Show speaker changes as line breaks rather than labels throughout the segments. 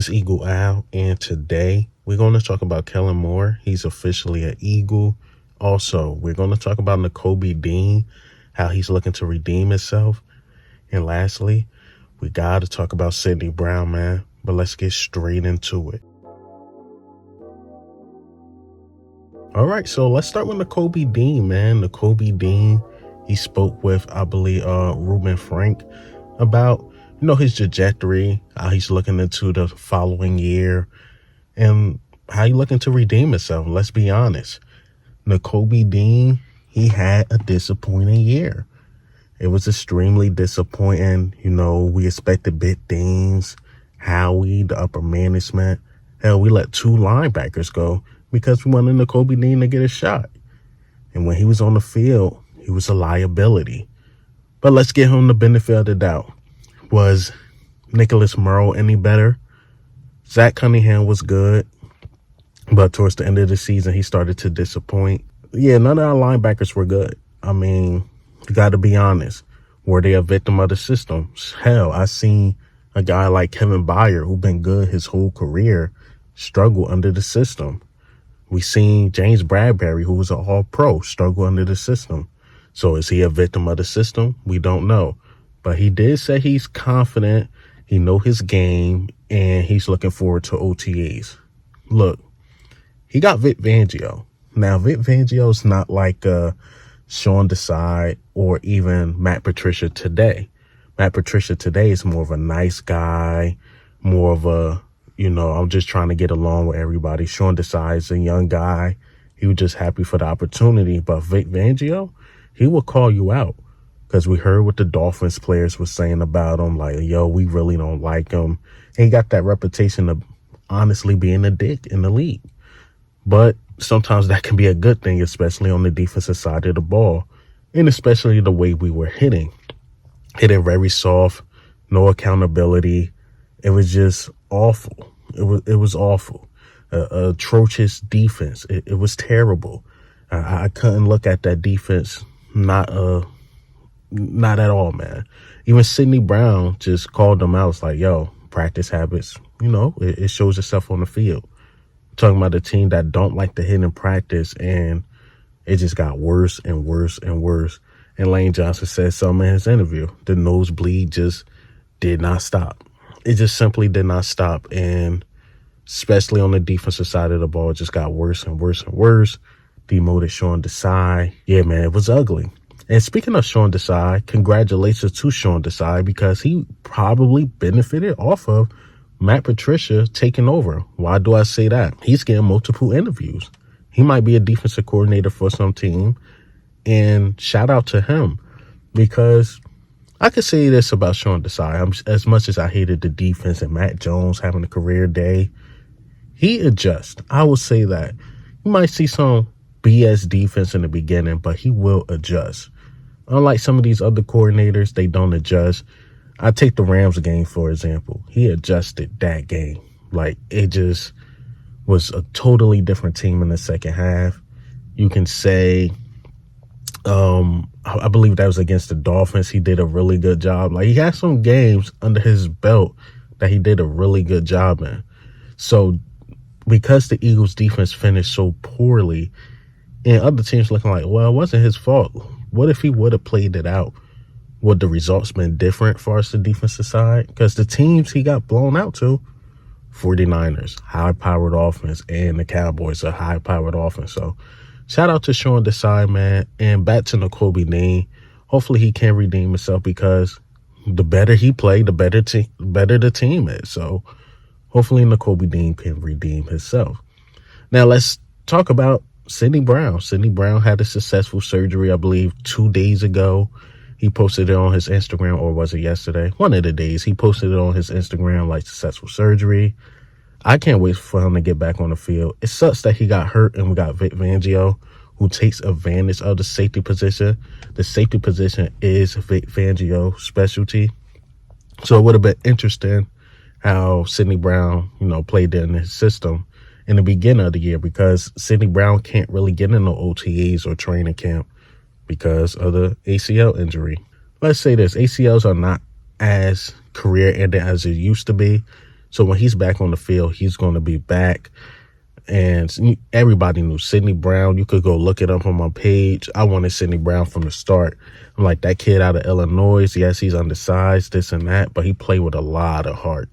It's Eagle Al, and today we're going to talk about Kellen Moore. He's officially an Eagle. Also, we're going to talk about Nakobe Dean, how he's looking to redeem himself. And lastly, we got to talk about Sidney Brown, man. But let's get straight into it. All right, so let's start with Nakobe Dean, man. Nakobe Dean, he spoke with, I believe, Ruben Frank about, his trajectory, how he's looking into the following year, and how he looking to redeem himself. Let's be honest. Nakobe Dean, he had a disappointing year. It was extremely disappointing. We expected big things. Howie, the upper management. Hell, we let 2 linebackers go because we wanted Nakobe Dean to get a shot. And when he was on the field, he was a liability. But let's give him the benefit of the doubt. Was Nicholas Merle any better? Zach Cunningham was good, but towards the end of the season, he started to disappoint. Yeah, none of our linebackers were good. I mean, you got to be honest. Were they a victim of the system? Hell, I seen a guy like Kevin Byard, who been good his whole career, struggle under the system. We seen James Bradbury, who was an all-pro, struggle under the system. So is he a victim of the system? We don't know. But he did say he's confident, he know his game, and he's looking forward to OTAs. Look, he got Vit Vanio. Now, Vit Vanio is not like Sean Desai or even Matt Patricia today. Matt Patricia today is more of a nice guy, more of a, I'm just trying to get along with everybody. Sean Desai is a young guy. He was just happy for the opportunity. But Vit Vanio, he will call you out. Because we heard what the Dolphins players were saying about him, like, yo, we really don't like him. And he got that reputation of honestly being a dick in the league. But sometimes that can be a good thing, especially on the defensive side of the ball. And especially the way we were hitting. Hitting very soft, no accountability. It was just awful. It was awful. Atrocious defense. It was terrible. I couldn't look at that defense not at all, man. Even Sidney Brown just called them out. It's like, yo, practice habits, it shows itself on the field. Talking about a team that don't like to hit in practice, and it just got worse and worse and worse. And Lane Johnson said something in his interview. The nosebleed just did not stop. It just simply did not stop. And especially on the defensive side of the ball, it just got worse and worse and worse. Demoted Sean Desai. Yeah, man, it was ugly. And speaking of Sean Desai, congratulations to Sean Desai because he probably benefited off of Matt Patricia taking over. Why do I say that? He's getting multiple interviews. He might be a defensive coordinator for some team. And shout out to him because I could say this about Sean Desai. As much as I hated the defense and Matt Jones having a career day, he adjusts. I will say that. You might see some BS defense in the beginning, but he will adjust. Unlike some of these other coordinators, they don't adjust. I take the Rams game, for example. He adjusted that game. Like, it just was a totally different team in the second half. You can say, I believe that was against the Dolphins. He did a really good job. Like, he had some games under his belt that he did a really good job in. So, because the Eagles defense finished so poorly, and other teams looking like, well, it wasn't his fault. What if he would have played it out? Would the results been different for us, the defensive side? Because the teams he got blown out to, 49ers, high-powered offense, and the Cowboys, a high-powered offense. So, shout out to Sean Desai, man. And back to Nakobe Dean. Hopefully he can redeem himself because the better he played, the better the team is. So, hopefully Nakobe Dean can redeem himself. Now, let's talk about Sidney Brown. Sidney Brown had a successful surgery, I believe, 2 days ago. He posted it on his Instagram, or was it yesterday? One of the days. He posted it on his Instagram, like successful surgery. I can't wait for him to get back on the field. It sucks that he got hurt and we got Vit Vanio, who takes advantage of the safety position. The safety position is Vit Vanio's specialty. So it would have been interesting how Sidney Brown, played in his system in the beginning of the year because Sidney Brown can't really get into OTAs or training camp because of the ACL injury. Let's say this, ACLs are not as career ending as it used to be. So when he's back on the field, he's going to be back. And everybody knew Sidney Brown. You could go look it up on my page. I wanted Sidney Brown from the start. I'm like, that kid out of Illinois, yes, he's undersized, this and that, but he played with a lot of heart.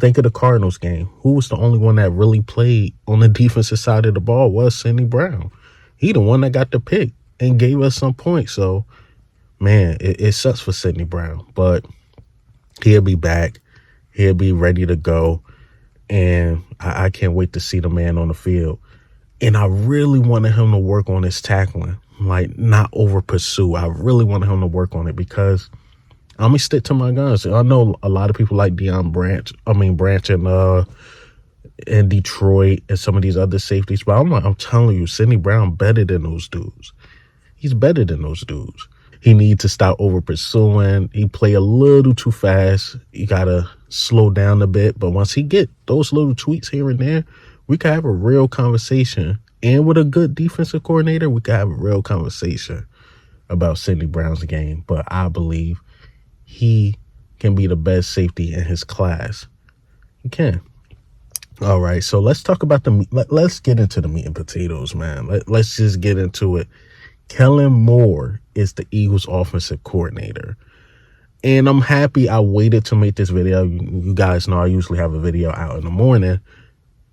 Think of the Cardinals game. Who was the only one that really played on the defensive side of the ball was Sidney Brown. He the one that got the pick and gave us some points. So, man, it sucks for Sidney Brown. But he'll be back. He'll be ready to go. And I can't wait to see the man on the field. And I really wanted him to work on his tackling, like not over pursue. I really wanted him to work on it because I'm going to stick to my guns. I know a lot of people like Branch in Detroit and some of these other safeties. But I'm telling you, Sidney Brown better than those dudes. He's better than those dudes. He needs to stop over pursuing. He play a little too fast. You got to slow down a bit. But once he get those little tweaks here and there, we can have a real conversation. And with a good defensive coordinator, we can have a real conversation about Sidney Brown's game. But I believe he can be the best safety in his class. He can. All right, so let's talk about let's get into the meat and potatoes, man. Let's just get into it. Kellen Moore is the Eagles offensive coordinator. And I'm happy I waited to make this video. You guys know I usually have a video out in the morning.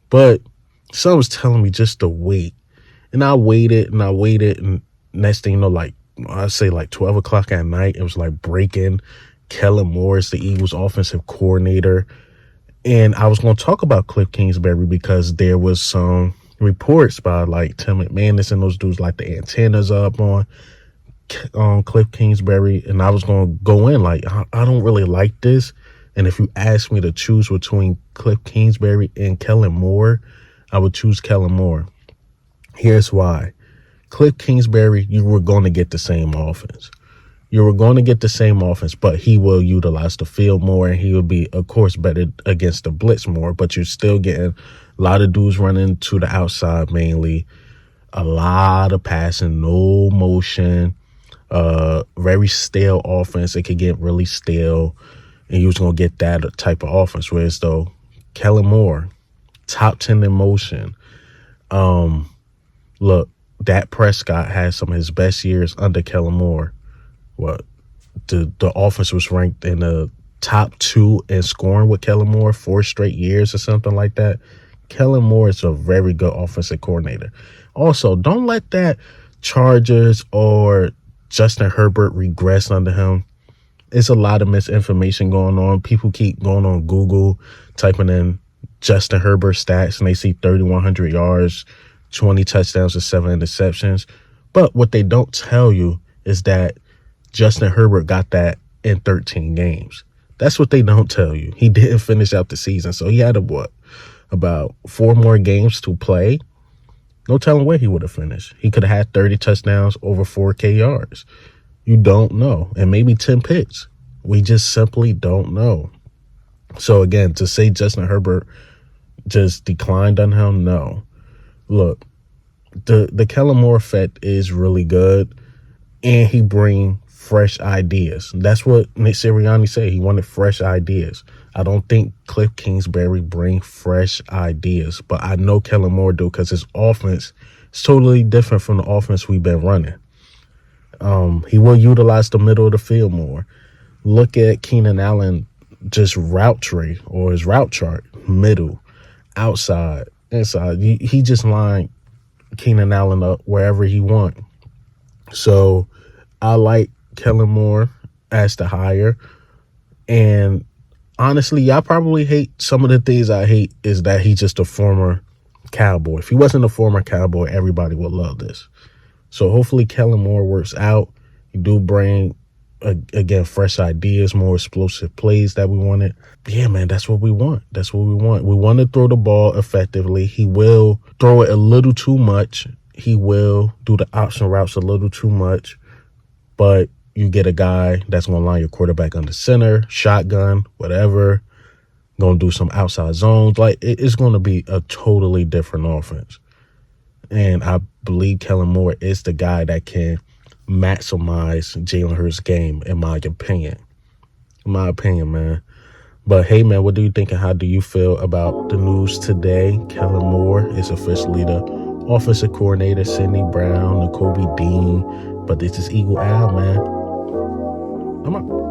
But someone was telling me just to wait. And I waited. And next thing you know, I'd say 12 o'clock at night, it was like breaking. Kellen Moore is the Eagles offensive coordinator. And I was going to talk about Cliff Kingsbury because there was some reports by Tim McManus and those dudes like the antennas up on Cliff Kingsbury. And I was going to go in I don't really like this. And if you ask me to choose between Cliff Kingsbury and Kellen Moore, I would choose Kellen Moore. Here's why. Cliff Kingsbury, you were going to get the same offense. But he will utilize the field more, and he will be, of course, better against the blitz more. But you're still getting a lot of dudes running to the outside mainly, a lot of passing, no motion, very stale offense. It could get really stale, and you was going to get that type of offense. Whereas, though, Kellen Moore, top 10 in motion. Look, Dak Prescott had some of his best years under Kellen Moore. The offense was ranked in the top 2 in scoring with Kellen Moore 4 straight years or something like that. Kellen Moore is a very good offensive coordinator. Also, don't let that Chargers or Justin Herbert regress under him. It's a lot of misinformation going on. People keep going on Google, typing in Justin Herbert stats, and they see 3,100 yards, 20 touchdowns, and 7 interceptions. But what they don't tell you is that Justin Herbert got that in 13 games. That's what they don't tell you. He didn't finish out the season, so he had about 4 more games to play. No telling where he would have finished. He could have had 30 touchdowns, over 4K yards. You don't know. And maybe 10 picks. We just simply don't know. So again, to say Justin Herbert just declined on him, no. Look, the Kellen Moore effect is really good, and he bring fresh ideas. That's what Nick Sirianni said. He wanted fresh ideas. I don't think Cliff Kingsbury bring fresh ideas, but I know Kellen Moore do because his offense is totally different from the offense we've been running. He will utilize the middle of the field more. Look at Keenan Allen, just route tree or his route chart, middle, outside, inside. He just lined Keenan Allen up wherever he want. So I like Kellen Moore as the hire. And honestly, y'all probably hate some of the things I hate is that he's just a former Cowboy. If he wasn't a former Cowboy, everybody would love this. So hopefully Kellen Moore works out. He do bring, again, fresh ideas, more explosive plays that we wanted. Yeah, man, that's what we want. We want to throw the ball effectively. He will throw it a little too much. He will do the option routes a little too much. But you get a guy that's going to line your quarterback under center, shotgun, whatever, going to do some outside zones. It's going to be a totally different offense. And I believe Kellen Moore is the guy that can maximize Jalen Hurts' game, in my opinion. Man. But hey, man, what do you think and how do you feel about the news today? Kellen Moore is officially the offensive coordinator, Sidney Brown, Nakobe Dean. But this is Eagle Al, man. I'm up.